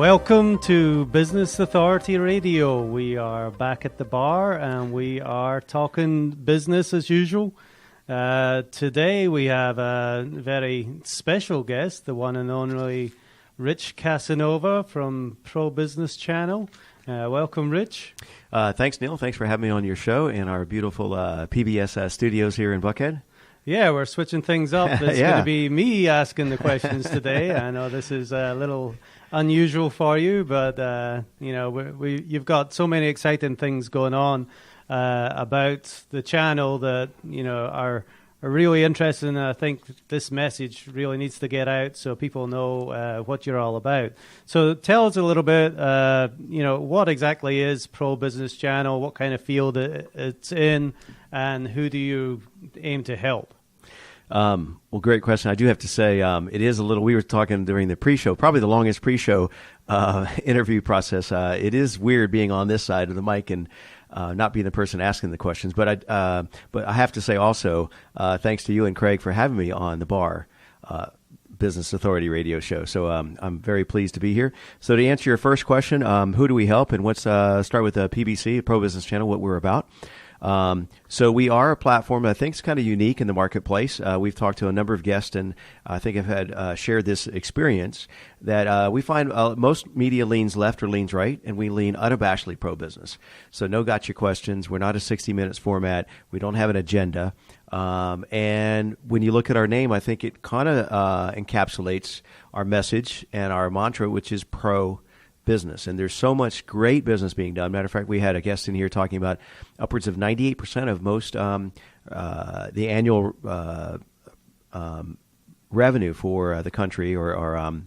Welcome to Business Authority Radio. We are back at the bar and we are talking business as usual. Today we have a very special guest, the one and only Rich Casanova from Pro Business Channel. Welcome, Rich. Thanks, Neil. Thanks for having me on your show in our beautiful PBS studios here in Buckhead. Yeah, we're switching things up. It's going to be me asking the questions today. I know this is a little unusual for you, but you've got so many exciting things going on about the channel that are really interesting. And I think this message really needs to get out so people know what you're all about. So tell us a little bit. What exactly is Pro Business Channel? What kind of field it's in, and who do you aim to help? Well, great question. I do have to say it is a little, we were talking during the pre-show, probably the longest pre-show interview process. It is weird being on this side of the mic and not being the person asking the questions. But I have to say also, thanks to you and Craig for having me on the Bar Business Authority radio show. So I'm very pleased to be here. So to answer your first question, who do we help? And let's start with the PBC, Pro Business Channel, what we're about. So we are a platform that I think is kind of unique in the marketplace. We've talked to a number of guests, and I think I've had shared this experience that we find most media leans left or leans right, and we lean unabashedly pro-business. So no gotcha questions. We're not a 60 Minutes format. We don't have an agenda. And when you look at our name, I think it kind of encapsulates our message and our mantra, which is pro-business. And there's so much great business being done. Matter of fact, we had a guest in here talking about upwards of 98% of most the annual revenue for the country or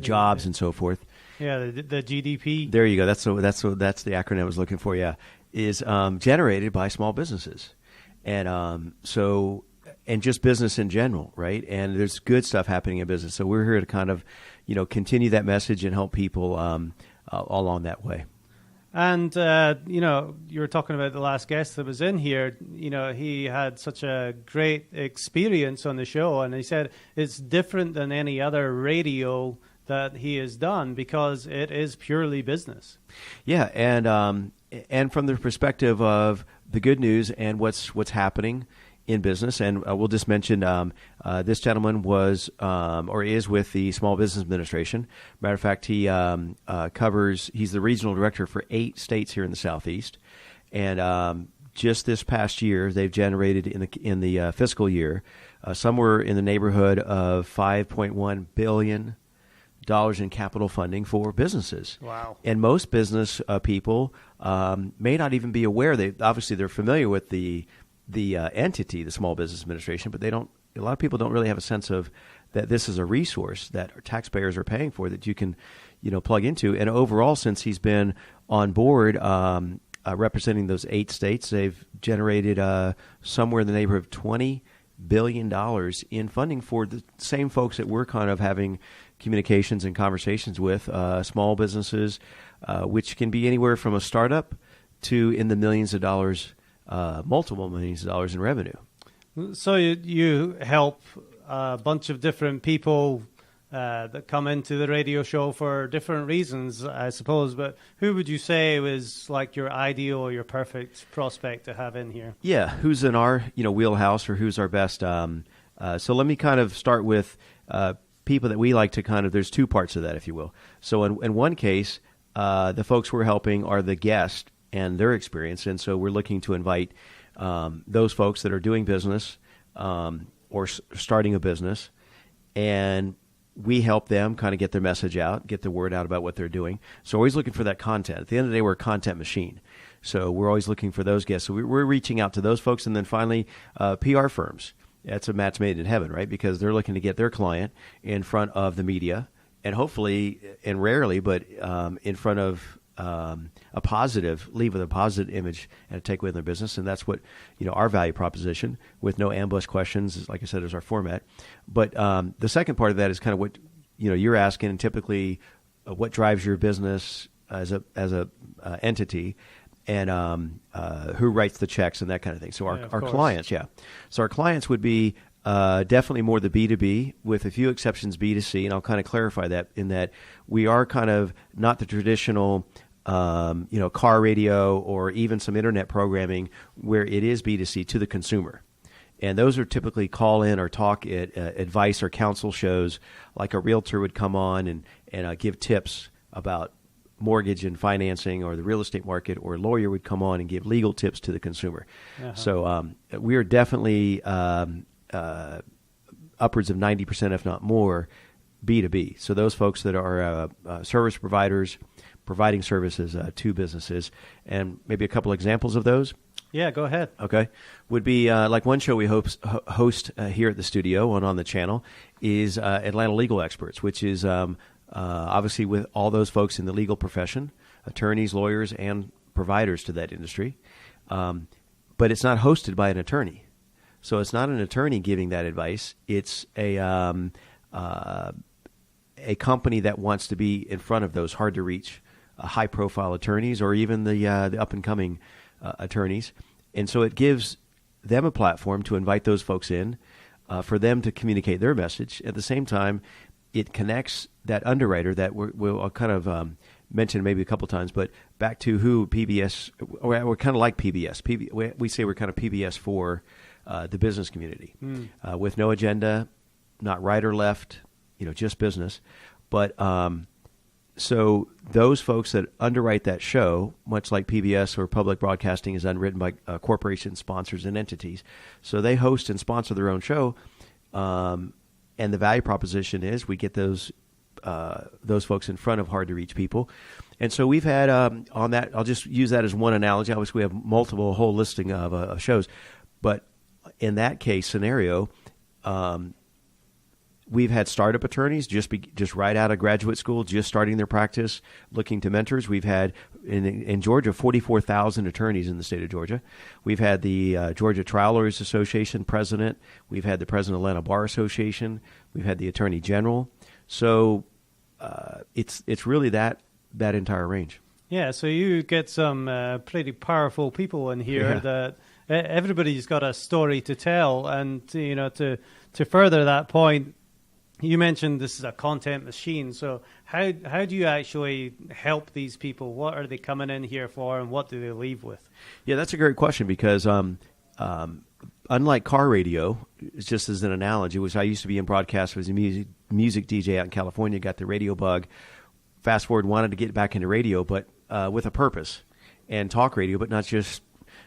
jobs and so forth. Yeah, the GDP. There you go. That's the acronym I was looking for. Yeah, is generated by small businesses, and and just business in general, right? And there's good stuff happening in business. So we're here to kind of, continue that message and help people along that way. And, you were talking about the last guest that was in here. He had such a great experience on the show, and he said it's different than any other radio that he has done because it is purely business. Yeah, and from the perspective of the good news and what's happening in business, and we'll just mention this gentleman was or is with the Small Business Administration. Matter of fact, he he's the regional director for 8 states here in the Southeast, and just this past year, they've generated in the fiscal year somewhere in the neighborhood of $5.1 billion in capital funding for businesses. Wow! And most business people may not even be aware. They're familiar with the entity, the Small Business Administration, but a lot of people don't really have a sense of that this is a resource that our taxpayers are paying for that you can, plug into. And overall, since he's been on board representing those 8 states, they've generated somewhere in the neighborhood of $20 billion in funding for the same folks that we're kind of having communications and conversations with, small businesses, which can be anywhere from a startup to in the millions of dollars, multiple millions of dollars in revenue. So you help a bunch of different people that come into the radio show for different reasons, I suppose. But who would you say was like your ideal or your perfect prospect to have in here? Yeah, who's in our wheelhouse or who's our best? So let me kind of start with people that we like to there's 2 parts of that, if you will. So in one case, the folks we're helping are the guests and their experience. And so we're looking to invite those folks that are doing business or starting a business, and we help them kind of get their message out, get the word out about what they're doing. So always looking for that content. At the end of the day, we're a content machine. So we're always looking for those guests. So we're reaching out to those folks. And then finally, PR firms. That's a match made in heaven, right? Because they're looking to get their client in front of the media, and hopefully, and rarely, but in front of leave with a positive image and a takeaway in their business. And that's what, our value proposition with no ambush questions, like I said, is our format. But the second part of that is kind of what, you're asking, and typically what drives your business as a entity, and who writes the checks and that kind of thing. So our clients, So our clients would be definitely more the B2B, with a few exceptions B2C, and I'll kind of clarify that in that we are kind of not the traditional car radio or even some internet programming where it is B2C to the consumer. And those are typically call-in or talk advice or counsel shows, like a realtor would come on and give tips about mortgage and financing or the real estate market, or a lawyer would come on and give legal tips to the consumer. Uh-huh. So we are definitely upwards of 90%, if not more, B2B. So those folks that are service providers providing services to businesses. And maybe a couple examples of those. Yeah, go ahead. Okay. Would be like one show we host here at the studio on the channel is Atlanta Legal Experts, which is obviously with all those folks in the legal profession, attorneys, lawyers, and providers to that industry. But it's not hosted by an attorney. So it's not an attorney giving that advice. It's a company that wants to be in front of those hard-to-reach, high-profile attorneys, or even the up-and-coming attorneys. And so it gives them a platform to invite those folks in, for them to communicate their message. At the same time, it connects that underwriter that we'll kind of mention maybe a couple times, but back to who PBS, we're kind of like PBS. We say we're kind of PBS for the business community, with no agenda, not right or left, just business. But so those folks that underwrite that show, much like PBS or public broadcasting is underwritten by corporations, sponsors, and entities. So they host and sponsor their own show, and the value proposition is we get those folks in front of hard-to-reach people. And so we've had on that, I'll just use that as one analogy. Obviously, we have a whole listing of shows. But in that case scenario, we've had startup attorneys just right out of graduate school, just starting their practice, looking to mentors. We've had, in Georgia, 44,000 attorneys in the state of Georgia. We've had the Georgia Trial Lawyers Association president. We've had the president of Atlanta Bar Association. We've had the attorney general. So it's really that entire range. Yeah, so you get some pretty powerful people in here that everybody's got a story to tell. And, to further that point, you mentioned this is a content machine. So how do you actually help these people? What are they coming in here for, and what do they leave with? Yeah, that's a great question, because unlike car radio, just as an analogy, which I used to be in broadcast, was a music DJ out in California, got the radio bug. Fast forward, wanted to get back into radio, but with a purpose, and talk radio, but not just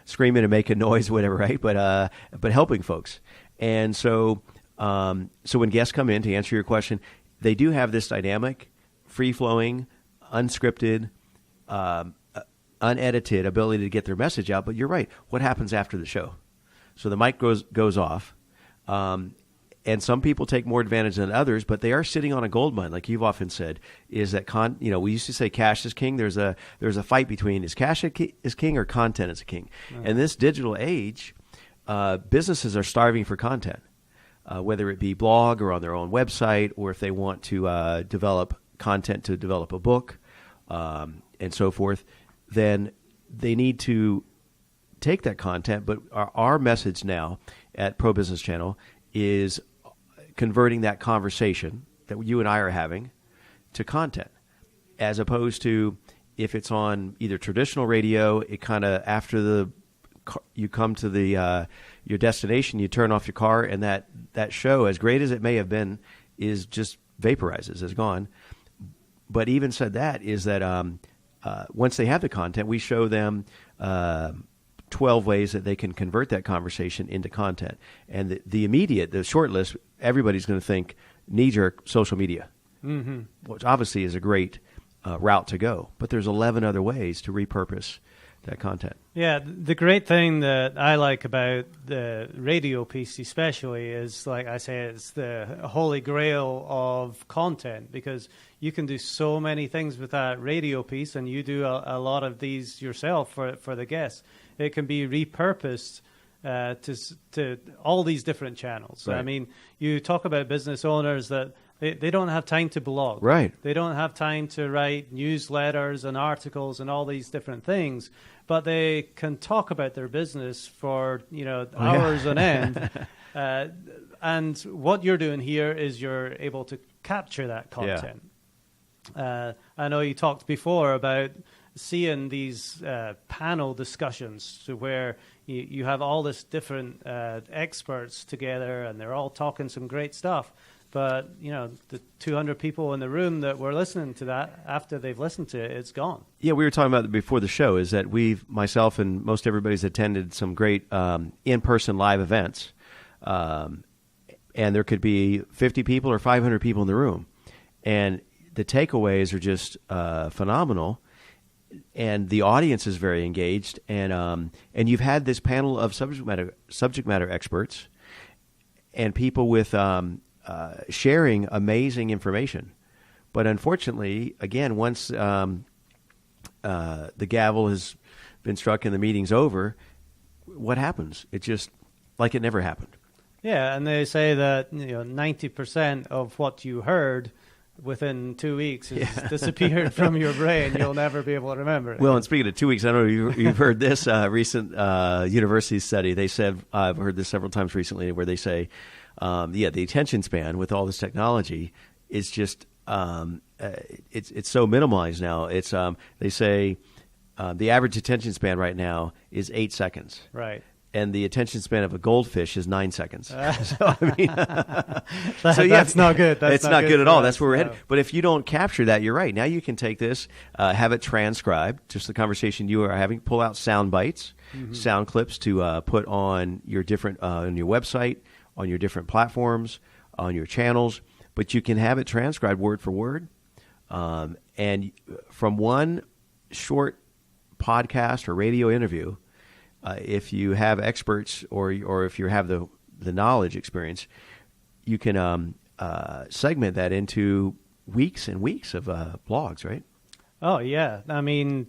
screaming and making noise, whatever, right? But helping folks. And so when guests come in, to answer your question, they do have this dynamic, free-flowing, unscripted, unedited ability to get their message out. But you're right. What happens after the show? So the mic goes off, and some people take more advantage than others, but they are sitting on a gold mine, like you've often said. Is that we used to say cash is king. There's a fight between is cash is king or content is king. Mm-hmm. In this digital age, businesses are starving for content. Whether it be blog or on their own website, or if they want to develop content to develop a book and so forth, then they need to take that content. But our message now at Pro Business Channel is converting that conversation that you and I are having to content, as opposed to if it's on either traditional radio, it kind of after you come to your destination, you turn off your car, and that show, as great as it may have been, is just vaporizes, is gone. But even said that is that once they have the content, we show them 12 ways that they can convert that conversation into content. And the short list, everybody's going to think knee-jerk social media, which obviously is a great route to go. But there's 11 other ways to repurpose that content. Yeah, the great thing that I like about the radio piece especially is, like I say, it's the holy grail of content, because you can do so many things with that radio piece, and you do a lot of these yourself for the guests. It can be repurposed to all these different channels. Right. I mean, you talk about business owners that they don't have time to blog. Right. They don't have time to write newsletters and articles and all these different things, but they can talk about their business for hours on end. And what you're doing here is you're able to capture that content. I know you talked before about seeing these panel discussions to where you have all this different experts together and they're all talking some great stuff. But, you know, the 200 people in the room that were listening to that, after they've listened to it, it's gone. Yeah, we were talking about it before the show, is that myself and most everybody's attended some great in-person live events. And there could be 50 people or 500 people in the room. And the takeaways are just phenomenal. And the audience is very engaged. And you've had this panel of subject matter experts and people with... sharing amazing information. But unfortunately, again, once the gavel has been struck and the meeting's over, what happens? It's just like it never happened. Yeah, and they say that 90% of what you heard within 2 weeks has disappeared from your brain. You'll never be able to remember it. Well, and speaking of 2 weeks, I don't know if you've heard this recent university study. They said, I've heard this several times recently, where they say, the attention span with all this technology is just it's so minimalized now. It's they say the average attention span right now is 8 seconds. Right. And the attention span of a goldfish is 9 seconds. So I mean, that's not good. It's not good at all. That's where we're headed. But if you don't capture that, you're right. Now you can take this, have it transcribed, just the conversation you are having, pull out sound bites, sound clips to put on your different on your website, on your different platforms, on your channels, but you can have it transcribed word for word. And from one short podcast or radio interview, if you have experts or if you have the knowledge experience, you can segment that into weeks and weeks of blogs, right? Oh, yeah. I mean,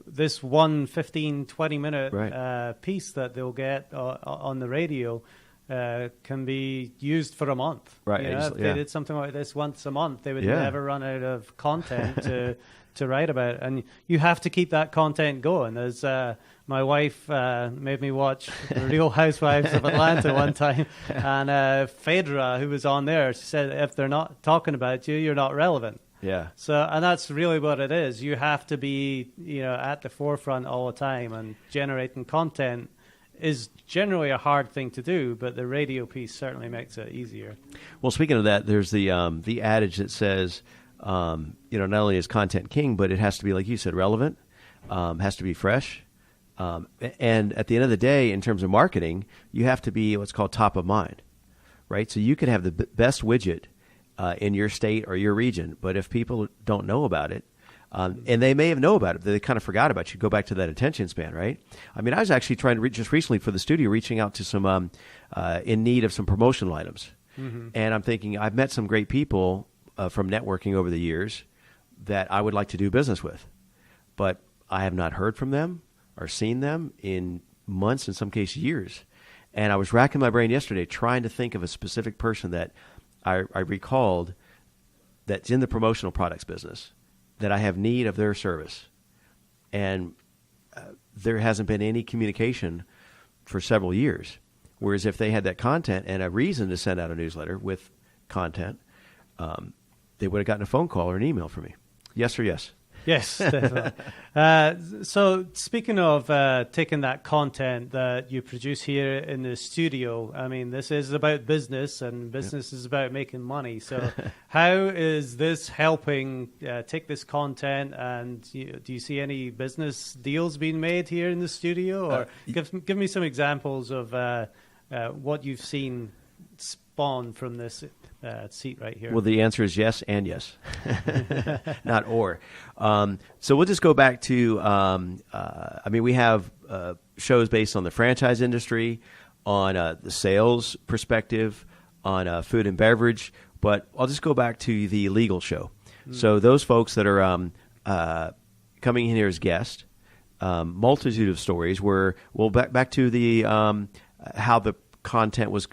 this 15, 20-minute piece that they'll get on the radio can be used for a month. Right. If they did something like this once a month, they would never run out of content to write about. And you have to keep that content going. As my wife made me watch Real Housewives of Atlanta one time, and Phaedra, who was on there, she said, if they're not talking about you, you're not relevant. Yeah. So, and that's really what it is. You have to be, at the forefront all the time, and generating content is generally a hard thing to do, but the radio piece certainly makes it easier. Well, speaking of that, there's the adage that says, not only is content king, but it has to be, like you said, relevant, has to be fresh. And at the end of the day, in terms of marketing, you have to be what's called top of mind, right? So you could have the best widget in your state or your region, but if people don't know about it, and they may have known about it, they kind of forgot about you. Go back to that attention span, right? I mean, I was actually trying to just recently for the studio, reaching out to some in need of some promotional items. Mm-hmm. And I'm thinking, I've met some great people from networking over the years that I would like to do business with, but I have not heard from them or seen them in months, in some cases years. And I was racking my brain yesterday trying to think of a specific person that I recalled that's in the promotional products business, that I have need of their service. And there hasn't been any communication for several years. Whereas if they had that content and a reason to send out a newsletter with content, they would have gotten a phone call or an email from me. Yes or yes? Yes, definitely. So speaking of taking that content that you produce here in the studio, I mean, this is about business, and business is about making money. So how is this helping take this content, and do you see any business deals being made here in the studio? Or give me some examples of what you've seen spawn from this seat right here. Well, the answer is yes and yes, not or. So we'll just go back to, we have shows based on the franchise industry, on the sales perspective, on food and beverage, but I'll just go back to the legal show. So those folks that are coming in here as guests, multitude of stories where, back to the how the content was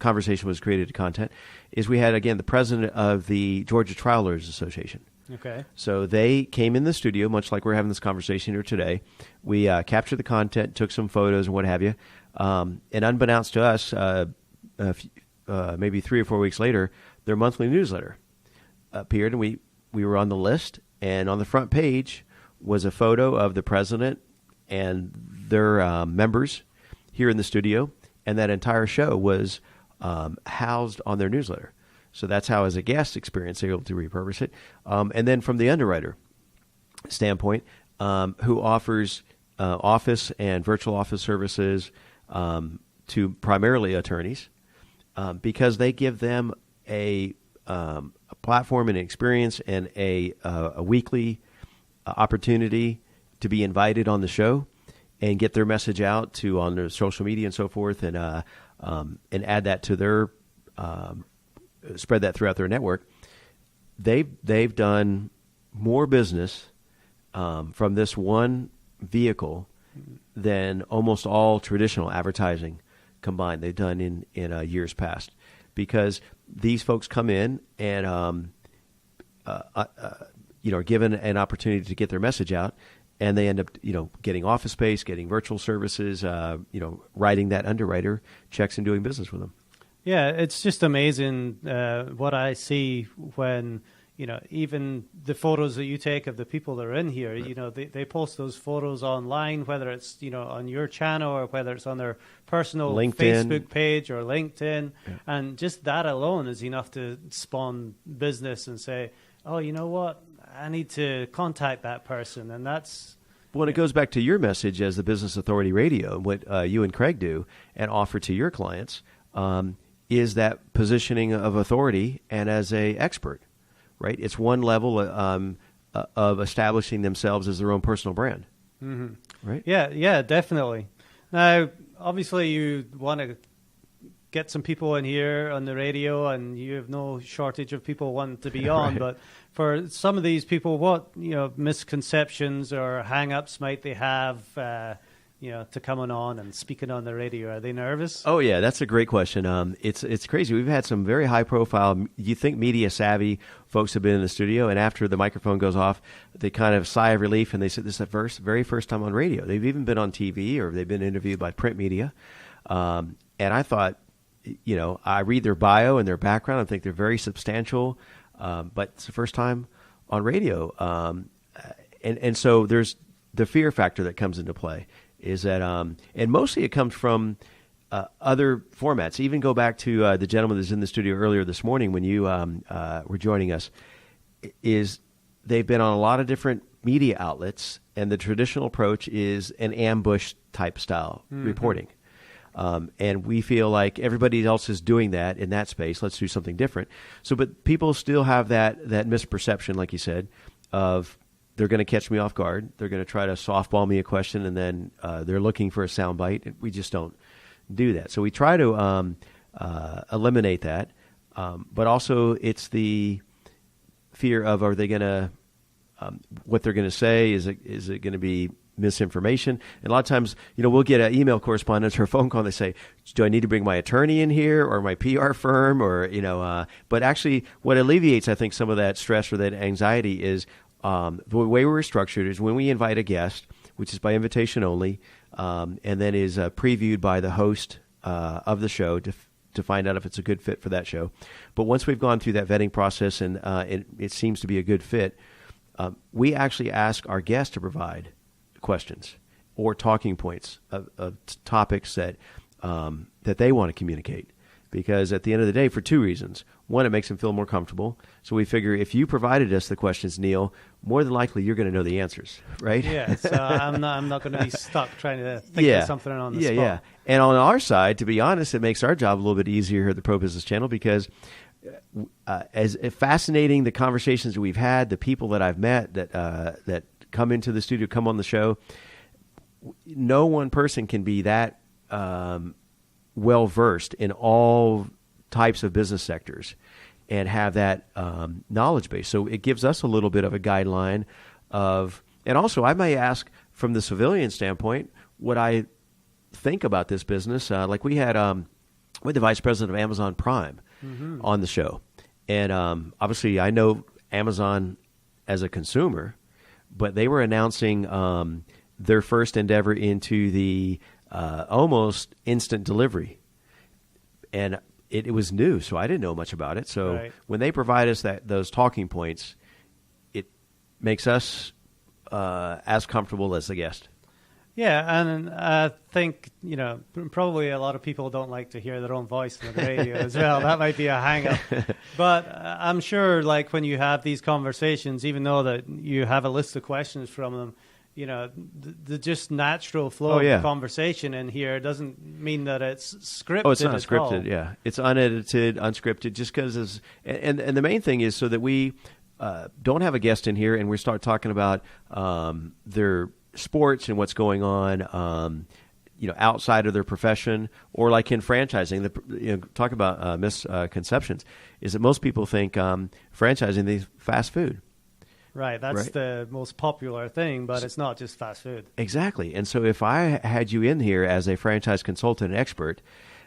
conversation was created to content, is we had, again, the president of the Georgia Trial Lawyers Association. Okay. So they came in the studio, much like we're having this conversation here today. We captured the content, took some photos and what have you. And unbeknownst to us, maybe 3 or 4 weeks later, their monthly newsletter appeared, and we were on the list. And on the front page was a photo of the president and their members here in the studio, and that entire show was housed on their newsletter. So that's how, as a guest experience, they're able to repurpose it. And then from the underwriter standpoint, who offers office and virtual office services to primarily attorneys, because they give them a platform and experience and a weekly opportunity to be invited on the show and get their message out to on their social media and so forth, and add that to their spread that throughout their network. They've done more business from this one vehicle than almost all traditional advertising combined they've done in years past, because these folks come in and are given an opportunity to get their message out, and they end up getting office space, getting virtual services, writing that underwriter checks and doing business with them. Yeah, it's just amazing what I see when, even the photos that you take of the people that are in here, right. They post those photos online, whether it's, on your channel or whether it's on their personal LinkedIn. Facebook page or LinkedIn. Yeah. And just that alone is enough to spawn business and say, oh, you know what? I need to contact that person. And that's... Well, it goes back to your message as the Business Authority Radio, what you and Craig do and offer to your clients, is that positioning of authority and as a expert, right? It's one level of establishing themselves as their own personal brand, right? Yeah, definitely. Now, obviously, you want to get some people in here on the radio, and you have no shortage of people wanting to be on. Right. But for some of these people, what misconceptions or hang-ups might they have? To coming on and speaking on the radio? Are they nervous? Oh, yeah, that's a great question. It's crazy. We've had some very high-profile, you think media-savvy folks have been in the studio, and after the microphone goes off, they kind of sigh of relief, and they said this is the very first time on radio. They've even been on TV, or they've been interviewed by print media. And I thought, I read their bio and their background. I think they're very substantial, but it's the first time on radio. And so there's the fear factor that comes into play. Is that, and mostly it comes from other formats. Even go back to the gentleman that's in the studio earlier this morning when you were joining us, is they've been on a lot of different media outlets, and the traditional approach is an ambush type style reporting. And we feel like everybody else is doing that in that space. Let's do something different. So, but people still have that misperception, like you said, of they're going to catch me off guard. They're going to try to softball me a question, and then they're looking for a soundbite. We just don't do that. So we try to eliminate that. But also, it's the fear of, are they going to what they're going to say? Is it going to be misinformation? And a lot of times, we'll get an email correspondence or a phone call, and they say, do I need to bring my attorney in here or my PR firm? Or, but actually what alleviates, I think, some of that stress or that anxiety is the way we're structured is when we invite a guest, which is by invitation only, and then is previewed by the host of the show to find out if it's a good fit for that show. But once we've gone through that vetting process and it seems to be a good fit, we actually ask our guest to provide questions or talking points of topics that they want to communicate. Because at the end of the day, for two reasons. One, it makes them feel more comfortable. So we figure if you provided us the questions, Neil, more than likely you're going to know the answers, right? Yeah, so I'm not going to be stuck trying to think of something on the spot. Yeah. And on our side, to be honest, it makes our job a little bit easier here at the Pro Business Channel, because as fascinating the conversations that we've had, the people that I've met that come into the studio, come on the show, no one person can be that well-versed in all types of business sectors and have that knowledge base. So it gives us a little bit of a guideline of, and also I may ask from the civilian standpoint what I think about this business. Like we had the vice president of Amazon Prime on the show. And obviously I know Amazon as a consumer, but they were announcing their first endeavor into the almost instant delivery. And it was new, so I didn't know much about it. So right. when they provide us those talking points, it makes us as comfortable as the guest. Yeah, and I think, probably a lot of people don't like to hear their own voice on the radio as well. That might be a hang-up. But I'm sure, like, when you have these conversations, even though that you have a list of questions from them, the just natural flow of the conversation in here doesn't mean that it's scripted. Oh, it's not scripted, all. yeah. It's unedited, unscripted, just because, and the main thing is so that we don't have a guest in here and we start talking about their sports and what's going on, outside of their profession, or like in franchising. Talk about misconceptions. Is that most people think franchising is fast food. Right, that's the most popular thing, but it's not just fast food. Exactly. And so if I had you in here as a franchise consultant and expert,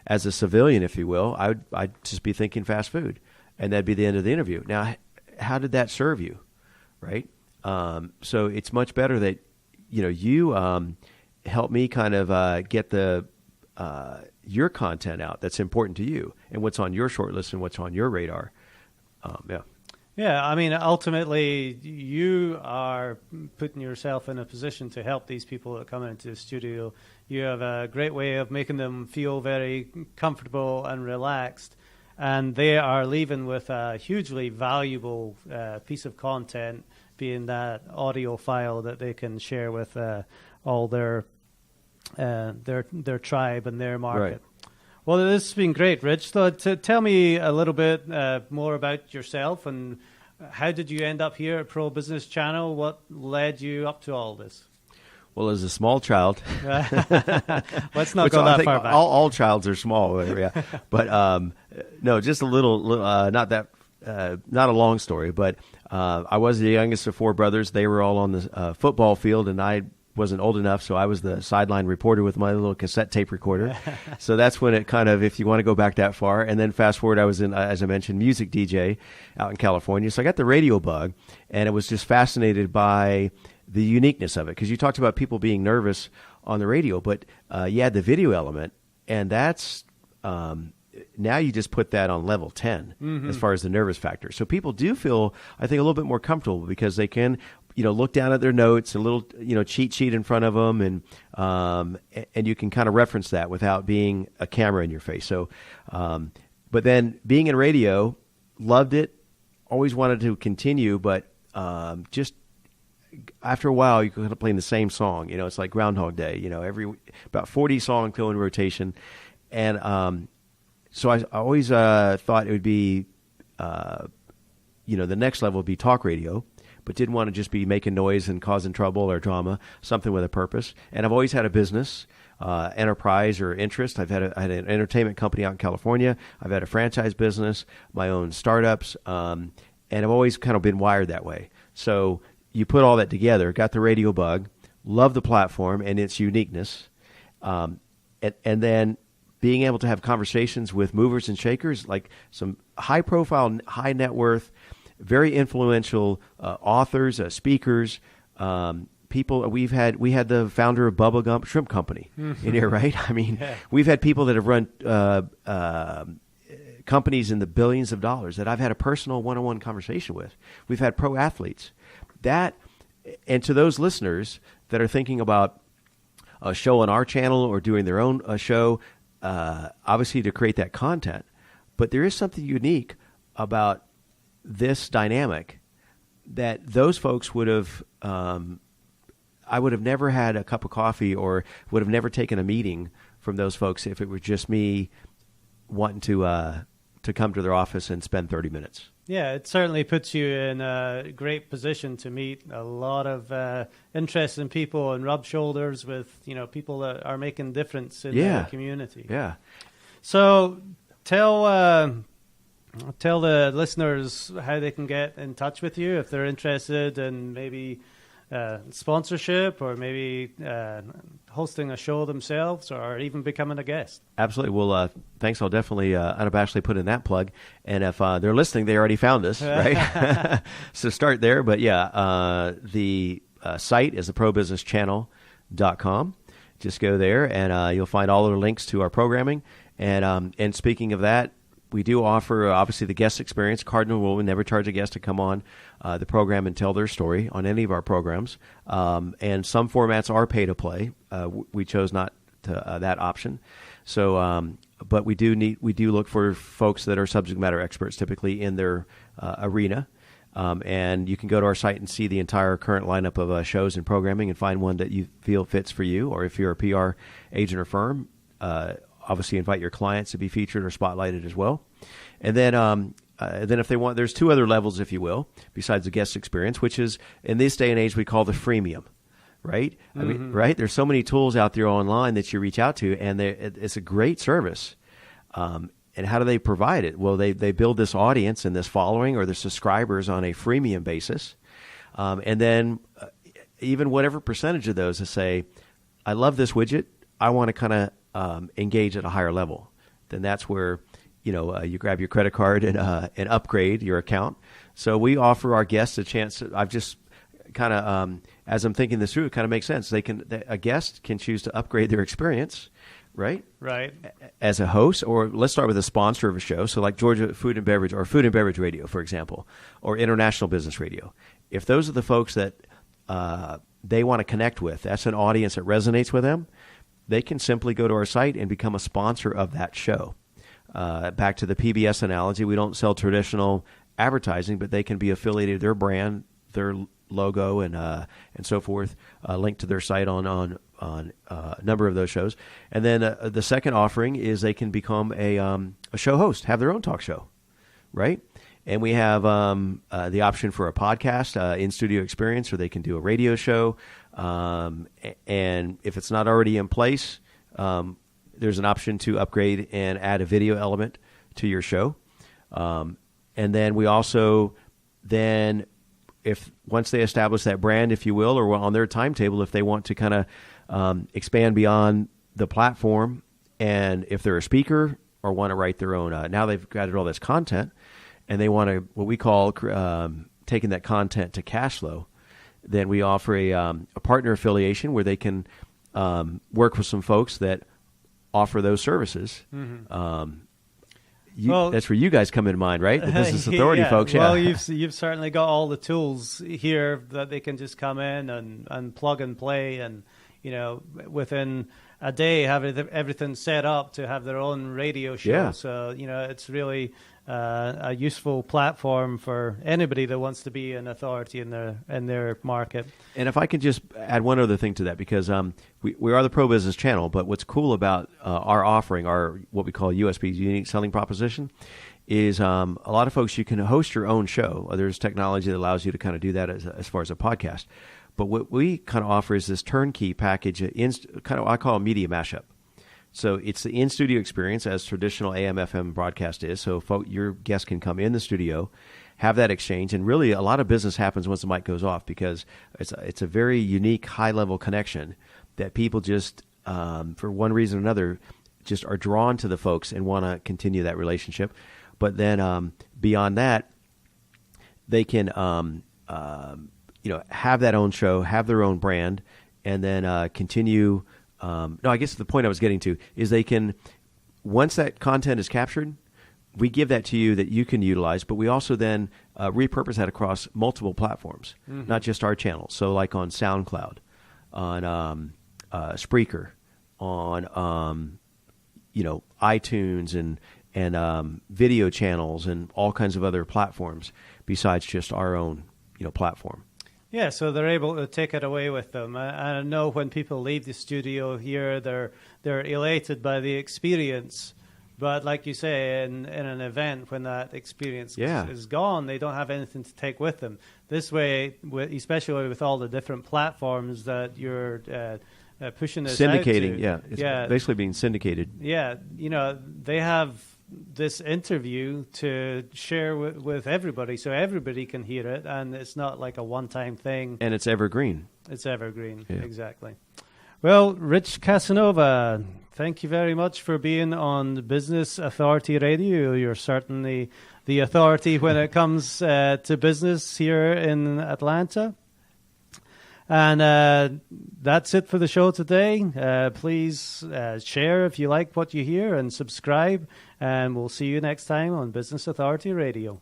as a civilian, if you will, I'd just be thinking fast food, and that'd be the end of the interview. Now, how did that serve you, right? So it's much better that you help me kind of get your content out that's important to you and what's on your short list and what's on your radar. Yeah, I mean, ultimately, you are putting yourself in a position to help these people that come into the studio. You have a great way of making them feel very comfortable and relaxed, and they are leaving with a hugely valuable piece of content, being that audio file that they can share with all their tribe and their market. Right. Well, this has been great, Rich. So tell me a little bit more about yourself, and how did you end up here at Pro Business Channel? What led you up to all this? Well, as a small child, let's not go that far back. All childs are small, yeah. But no, just a little, not a long story. But I was the youngest of four brothers. They were all on the football field, and I wasn't old enough, so I was the sideline reporter with my little cassette tape recorder. So that's when it kind of, if you want to go back that far, and then fast forward, I was in, as I mentioned, music DJ out in California. So I got the radio bug, and I was just fascinated by the uniqueness of it, because you talked about people being nervous on the radio, but you had the video element, and that's now you just put that on level 10 as far as the nervous factor. So people do feel, I think, a little bit more comfortable because they can look down at their notes, a little, cheat sheet in front of them, and you can kind of reference that without being a camera in your face. So, but then being in radio, loved it, always wanted to continue, but just after a while, you're kind of playing the same song. It's like Groundhog Day. About 40 songs go in rotation, and so I always thought it would be, the next level would be talk radio, but didn't want to just be making noise and causing trouble or drama, something with a purpose. And I've always had a business, enterprise or interest. I had an entertainment company out in California. I've had a franchise business, my own startups, and I've always kind of been wired that way. So you put all that together, got the radio bug, love the platform and its uniqueness, and then being able to have conversations with movers and shakers, like some high-profile, high-net-worth, very influential authors, speakers, people. We had the founder of Bubba Gump Shrimp Company in here, right? I mean, we've had people that have run companies in the billions of dollars that I've had a personal one-on-one conversation with. We've had pro athletes. And to those listeners that are thinking about a show on our channel or doing their own show, obviously to create that content, but there is something unique about this dynamic that those folks would have, I would have never had a cup of coffee or would have never taken a meeting from those folks if it were just me wanting to come to their office and spend 30 minutes. Yeah, it certainly puts you in a great position to meet a lot of interesting people and rub shoulders with, people that are making a difference in the community. Yeah. So tell the listeners how they can get in touch with you if they're interested in maybe sponsorship or maybe hosting a show themselves or even becoming a guest. Absolutely. Well, thanks. I'll definitely unabashedly put in that plug. And if they're listening, they already found us, right? So start there. But the site is theprobusinesschannel.com. Just go there and you'll find all of the links to our programming. And speaking of that, We do offer, obviously, the guest experience. Cardinal rule, we never charge a guest to come on the program and tell their story on any of our programs. And some formats are pay-to-play. We chose not to that option. So, but we do look for folks that are subject matter experts, typically in their arena. And you can go to our site and see the entire current lineup of shows and programming and find one that you feel fits for you. Or if you're a PR agent or firm, obviously invite your clients to be featured or spotlighted as well. And then if they want, there's two other levels, if you will, besides the guest experience, which is in this day and age we call the freemium, right? Mm-hmm. I mean, right? There's so many tools out there online that you reach out to, and it's a great service. And how do they provide it? Well, they build this audience and this following or the subscribers on a freemium basis. And then even whatever percentage of those to say, I love this widget, I want to kind of engage at a higher level, then that's where you grab your credit card and upgrade your account. So we offer our guests a chance. I've just kind of as I'm thinking this through, it kind of makes sense. A guest can choose to upgrade their experience, right? Right. As a host, or let's start with a sponsor of a show. So like Georgia Food and Beverage or Food and Beverage Radio, for example, or International Business Radio. If those are the folks that they want to connect with, that's an audience that resonates with them, they can simply go to our site and become a sponsor of that show. Back to the PBS analogy, we don't sell traditional advertising, but they can be affiliated, their brand, their logo, and so forth, linked to their site on a number of those shows. And then the second offering is they can become a show host, have their own talk show, right? And we have the option for a podcast, in-studio experience, or they can do a radio show. And if it's not already in place, there's an option to upgrade and add a video element to your show. And then we also if once they establish that brand, if you will, or on their timetable, if they want to kind of expand beyond the platform, and if they're a speaker or want to write their own, now they've got all this content, and they want to, what we call taking that content to cash flow, then we offer a partner affiliation where they can work with some folks that offer those services. Mm-hmm. That's where you guys come into mind, right? The business authority folks. Yeah. Well, you've certainly got all the tools here that they can just come in and plug and play, and within a day have everything set up to have their own radio show. Yeah. So it's really a useful platform for anybody that wants to be an authority in their market. And if I could just add one other thing to that, because we are the Pro Business Channel, but what's cool about our offering, our what we call USP, unique selling proposition, is a lot of folks, you can host your own show. There's technology that allows you to kind of do that as far as a podcast. But what we kind of offer is this turnkey package, I call a media mashup. So it's the in-studio experience as traditional AM/FM broadcast is. So your guests can come in the studio, have that exchange, and really a lot of business happens once the mic goes off, because it's a very unique, high-level connection that people just, for one reason or another, just are drawn to the folks and want to continue that relationship. But then beyond that, they can have that own show, have their own brand, and then continue. I guess the point I was getting to is they can, once that content is captured, we give that to you that you can utilize, but we also then repurpose that across multiple platforms, mm-hmm. not just our channels. So like on SoundCloud, on Spreaker, on iTunes and video channels and all kinds of other platforms besides just our own platform. Yeah, so they're able to take it away with them. I know when people leave the studio here, they're elated by the experience. But like you say, in an event, when that experience is gone, they don't have anything to take with them. This way, especially with all the different platforms that you're pushing this syndicating, out to. It's basically being syndicated. Yeah, they have this interview to share with everybody, so everybody can hear it, and it's not like a one-time thing. And it's evergreen. It's evergreen, exactly. Well, Rich Casanova, thank you very much for being on the Business Authority Radio. You're certainly the authority when it comes to business here in Atlanta. And that's it for the show today. Please share if you like what you hear and subscribe. And we'll see you next time on Business Authority Radio.